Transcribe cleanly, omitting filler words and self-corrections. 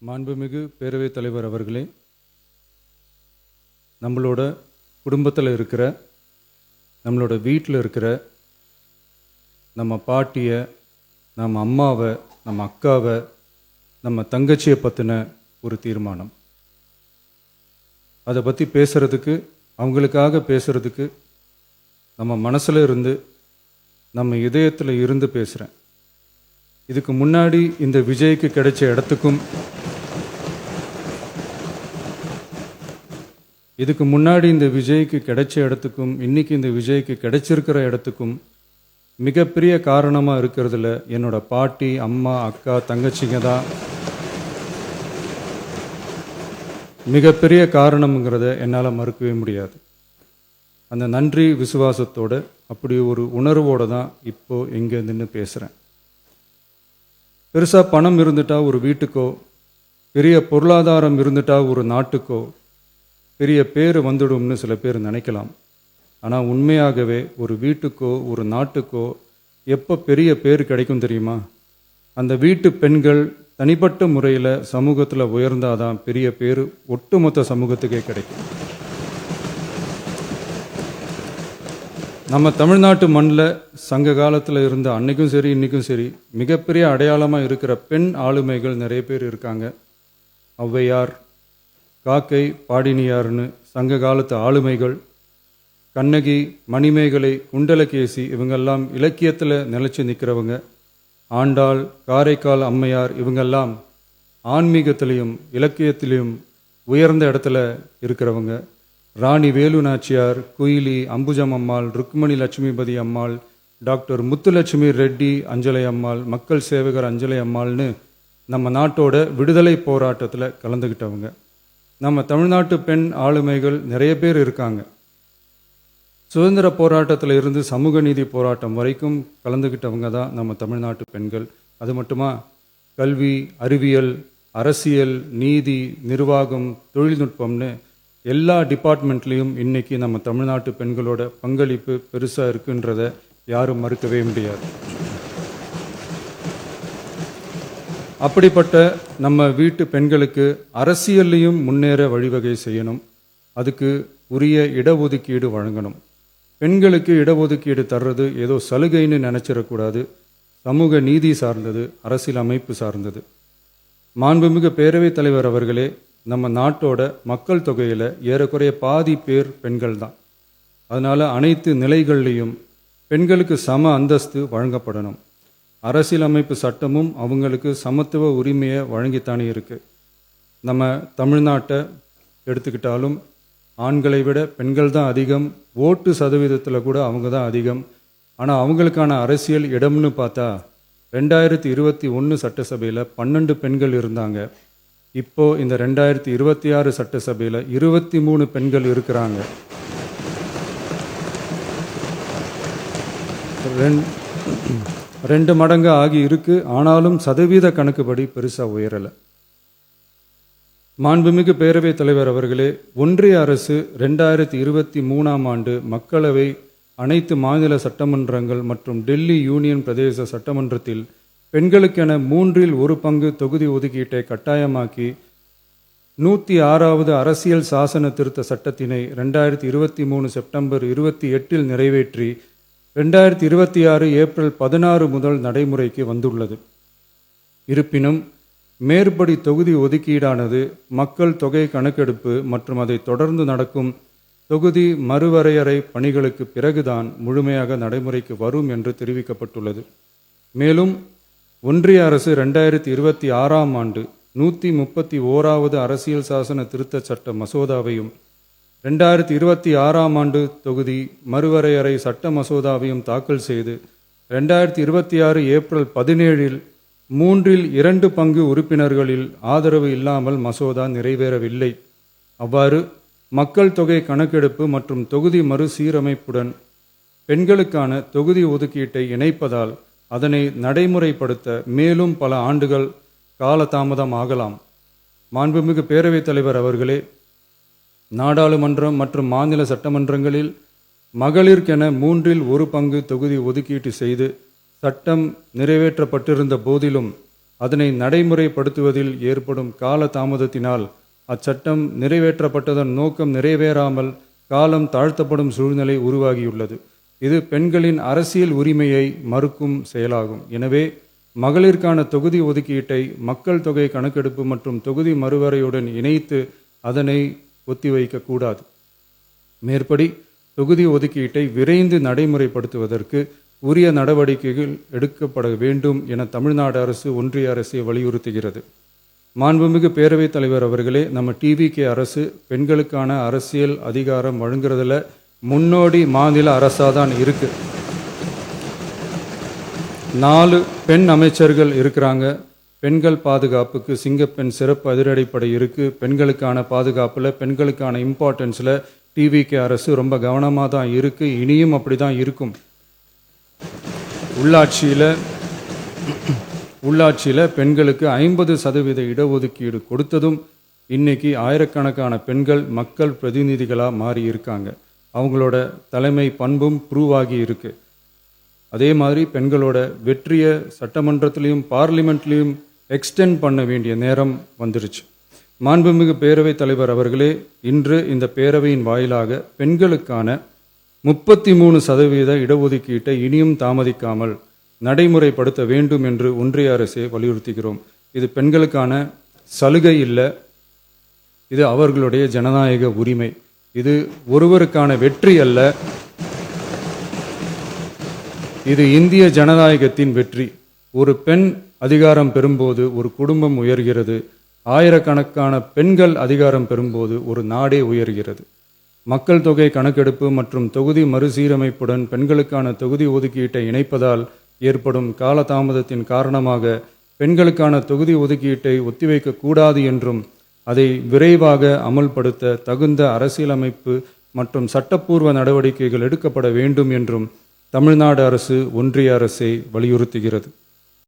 மாண்புமிகு பேரவைத் தலைவர் அவர்களே, நம்மளோட குடும்பத்தில் இருக்கிற, நம்மளோட வீட்டில் இருக்கிற நம்ம பாட்டியை, நம்ம அம்மாவை, நம்ம அக்காவை, நம்ம தங்கச்சியை பற்றின ஒரு தீர்மானம். அதை பற்றி பேசுகிறதுக்கு, அவங்களுக்காக பேசுகிறதுக்கு நம்ம மனசில் இருந்து, நம்ம இதயத்தில் இருந்து பேசுகிறேன். இதுக்கு முன்னாடி இந்த விஜய்க்கு கிடைச்ச இடத்துக்கும், இதுக்கு முன்னாடி இந்த விஜய்க்கு கிடைச்ச இடத்துக்கும் இன்னைக்கு இந்த விஜய்க்கு கிடைச்சிருக்கிற இடத்துக்கும் மிகப்பெரிய காரணமாக இருக்கிறதுல என்னோட பாட்டி, அம்மா, அக்கா, தங்கச்சிங்க தான் மிகப்பெரிய காரணம்ங்கிறத என்னால் மறுக்கவே முடியாது. அந்த நன்றி விசுவாசத்தோட, அப்படி ஒரு உணர்வோடு தான் இப்போது எங்கே நின்று பேசுகிறேன். பெருசாக பணம் இருந்துட்டா ஒரு வீட்டுக்கோ, பெரிய பொருளாதாரம் இருந்துட்டா ஒரு நாட்டுக்கோ பெரிய பேர் வந்துடும்னு சில பேர் நினைக்கலாம். ஆனால் உண்மையாகவே ஒரு வீட்டுக்கோ ஒரு நாட்டுக்கோ எப்போ பெரிய பேர் கிடைக்கும் தெரியுமா? அந்த வீட்டு பெண்கள் தனிப்பட்ட முறையில் சமூகத்தில் உயர்ந்தாதான் பெரிய பேர் ஒட்டுமொத்த சமூகத்துக்கே கிடைக்கும். நம்ம தமிழ்நாட்டு மண்ணில் சங்க காலத்தில் இருந்த அன்னைக்கும் சரி இன்றைக்கும் சரி மிகப்பெரிய அடையாளமாக இருக்கிற பெண் ஆளுமைகள் நிறைய பேர் இருக்காங்க. ஔவையார், காக்கை, பாடினியார்னு சங்க காலத்து ஆளுமைகள், கண்ணகி, மணிமேகலை, குண்டலகேசி, இவங்கெல்லாம் இலக்கியத்தில் நிலைச்சி நிற்கிறவங்க. ஆண்டாள், காரைக்கால் அம்மையார், இவங்கெல்லாம் ஆன்மீகத்திலையும் இலக்கியத்திலையும் உயர்ந்த இடத்துல இருக்கிறவங்க. ராணி வேலு நாச்சியார், குயிலி, அம்புஜம் அம்மாள், ருக்மணி லட்சுமிபதி அம்மாள், டாக்டர் முத்துலட்சுமி ரெட்டி அஞ்சலை அம்மாள், மக்கள் சேவகர் அஞ்சலை அம்மாள்னு நம்ம நாட்டோட விடுதலை போராட்டத்தில் கலந்துக்கிட்டவங்க. நம்ம தமிழ்நாட்டு பெண் ஆளுமைகள் நிறைய பேர் இருக்காங்க. சுதந்திர போராட்டத்தில் இருந்து சமூக நீதி போராட்டம் வரைக்கும் கலந்துக்கிட்டவங்க தான் நம்ம தமிழ்நாட்டு பெண்கள். அது மட்டுமா, கல்வி, அறிவியல், அரசியல், நீதி, நிர்வாகம், தொழில்நுட்பம்னு எல்லா டிபார்ட்மெண்ட்லேயும் இன்னைக்கு நம்ம தமிழ்நாட்டு பெண்களோட பங்களிப்பு பெருசாக இருக்குன்றத யாரும் மறுக்கவே முடியாது. அப்படிப்பட்ட நம்ம வீட்டு பெண்களுக்கு அரசியல்லையும் முன்னேற வழிவகை செய்யணும். அதுக்கு உரிய இடஒதுக்கீடு வழங்கணும். பெண்களுக்கு இடஒதுக்கீடு தர்றது ஏதோ சலுகைன்னு நினச்சிடக்கூடாது. சமூக நீதி சார்ந்தது, அரசியல் அமைப்பு சார்ந்தது. மாண்புமிகு பேரவைத் தலைவர் அவர்களே, நம்ம நாட்டோட மக்கள் தொகையில் ஏறக்குறைய பாதி பேர் பெண்கள் தான். அதனால் அனைத்து நிலைகள்லையும் பெண்களுக்கு சம அந்தஸ்து வழங்கப்படணும். அரசியலமைப்பு சட்டமும் அவங்களுக்கு சமத்துவ உரிமையை வழங்கித்தானே இருக்குது. நம்ம தமிழ்நாட்டை எடுத்துக்கிட்டாலும் ஆண்களை விட பெண்கள் தான் அதிகம். ஓட்டு சதவீதத்தில் கூட அவங்க தான் அதிகம். ஆனால் அவங்களுக்கான அரசியல் இடம்னு பார்த்தா 2021 சட்டசபையில் 12 பெண்கள் இருந்தாங்க. இப்போது இந்த 2026 சட்டசபையில் 23 பெண்கள் இருக்கிறாங்க. ரெண்டு மடங்கு ஆகி இருக்கு. ஆனாலும் சதவீத கணக்குப்படி பெருசாக உயரலை. மாண்புமிகு பேரவைத் தலைவர் அவர்களே, ஒன்றிய அரசு 2023 ஆண்டு மக்களவை, அனைத்து மாநில சட்டமன்றங்கள் மற்றும் டெல்லி யூனியன் பிரதேச சட்டமன்றத்தில் பெண்களுக்கென 1/3 தொகுதி ஒதுக்கீட்டை கட்டாயமாக்கி 106வது அரசியல் சாசன திருத்த சட்டத்தினை 2023 செப்டம்பர் 28 நிறைவேற்றி 2026 ஏப்ரல் 16 முதல் நடைமுறைக்கு வந்துள்ளது. இருப்பினும் மேற்படி தொகுதி ஒதுக்கீடானது மக்கள் தொகை கணக்கெடுப்பு மற்றும் அதை தொடர்ந்து நடக்கும் தொகுதி மறுவரையறை பணிகளுக்கு பிறகுதான் முழுமையாக நடைமுறைக்கு வரும் என்று தெரிவிக்கப்பட்டுள்ளது. மேலும் ஒன்றிய அரசு 2026 ஆண்டு 131வது அரசியல் சாசன திருத்த சட்ட மசோதாவையும் 2026 ஆண்டு தொகுதி மறுவரையறை சட்ட மசோதாவையும் தாக்கல் செய்து 2026 ஏப்ரல் 17 3/2 உறுப்பினர்களில் ஆதரவு இல்லாமல் மசோதா நிறைவேறவில்லை. அவ்வாறு மக்கள் தொகை கணக்கெடுப்பு மற்றும் தொகுதி மறுசீரமைப்புடன் பெண்களுக்கான தொகுதி ஒதுக்கீட்டை இணைப்பதால் அதனை நடைமுறைப்படுத்த மேலும் பல ஆண்டுகள் காலதாமதம் ஆகலாம். மாண்புமிகு பேரவைத் தலைவர் அவர்களே, நாடாளுமன்றம் மற்றும் மாநில சட்டமன்றங்களில் மகளிருக்கென 1/3 தொகுதி ஒதுக்கீட்டு செய்து சட்டம் நிறைவேற்றப்பட்டிருந்த போதிலும் அதனை நடைமுறைப்படுத்துவதில் ஏற்படும் கால தாமதத்தினால் அச்சட்டம் நிறைவேற்றப்பட்டதன் நோக்கம் நிறைவேறாமல் காலம் தாழ்த்தப்படும் சூழ்நிலை உருவாகியுள்ளது. இது பெண்களின் அரசியல் உரிமையை மறுக்கும் செயலாகும். எனவே மகளிருக்கான தொகுதி ஒதுக்கீட்டை மக்கள் தொகை கணக்கெடுப்பு மற்றும் தொகுதி மறுவரையுடன் இணைத்து அதனை ஒத்திவைக்கக்கூடாது. மேற்படி தொகுதி ஒதுக்கீட்டை விரைந்து நடைமுறைப்படுத்துவதற்கு உரிய நடவடிக்கைகள் எடுக்கப்பட வேண்டும் என தமிழ்நாடு அரசு ஒன்றிய அரசை வலியுறுத்துகிறது. மாண்புமிகு பேரவைத் தலைவர் அவர்களே, நம்ம டிவிகே அரசு பெண்களுக்கான அரசியல் அதிகாரம் வழங்குறதுல முன்னோடி மாநில அரசாக தான் இருக்கு. 4 பெண் அமைச்சர்கள் இருக்கிறாங்க. பெண்கள் பாதுகாப்புக்கு சிங்கப்பெண் சிறப்பு அதிரடிப்படை இருக்கு. பெண்களுக்கான பாதுகாப்பில் பெண்களுக்கான இம்பார்ட்டன்ஸில் டிவிகே அரசு ரொம்ப கவனமாக தான் இருக்கு. இனியும் அப்படி தான் இருக்கும். உள்ளாட்சியில் பெண்களுக்கு 50% இடஒதுக்கீடு கொடுத்ததும் இன்னைக்கு ஆயிரக்கணக்கான பெண்கள் மக்கள் பிரதிநிதிகளாக மாறி இருக்காங்க. அவங்களோட தலைமை பண்பும் ப்ரூவ் ஆகி இருக்கு. அதே மாதிரி பெண்களோட வெற்றியை சட்டமன்றத்திலையும் பார்லிமெண்ட்லேயும் எக்ஸ்டெண்ட் பண்ண வேண்டிய நேரம் வந்துருச்சு. மாண்புமிகு பேரவைத் தலைவர் அவர்களே, இன்று இந்த பேரவையின் வாயிலாக பெண்களுக்கான 33% இடஒதுக்கீட்டை இனியும் தாமதிக்காமல் நடைமுறைப்படுத்த வேண்டும் என்று ஒன்றிய அரசை வலியுறுத்துகிறோம். இது பெண்களுக்கான சலுகை இல்லை, இது அவர்களுடைய ஜனநாயக உரிமை. இது ஒருவருக்கான வெற்றி அல்ல, இது இந்திய ஜனநாயகத்தின் வெற்றி. ஒரு பெண் அதிகாரம் பெறும்போது ஒரு குடும்பம் உயர்கிறது. ஆயிரக்கணக்கான பெண்கள் அதிகாரம் பெறும்போது ஒரு நாடே உயர்கிறது. மக்கள் தொகை கணக்கெடுப்பு மற்றும் தொகுதி மறுசீரமைப்புடன் பெண்களுக்கான தொகுதி ஒதுக்கீட்டை இணைப்பதால் ஏற்படும் காலதாமதத்தின் காரணமாக பெண்களுக்கான தொகுதி ஒதுக்கீட்டை ஒத்திவைக்கக்கூடாது என்றும் அதை விரைவாக அமல்படுத்த தகுந்த அரசியலமைப்பு மற்றும் சட்டப்பூர்வ நடவடிக்கைகள் எடுக்கப்பட வேண்டும் என்றும் தமிழ்நாடு அரசு ஒன்றிய அரசை வலியுறுத்துகிறது.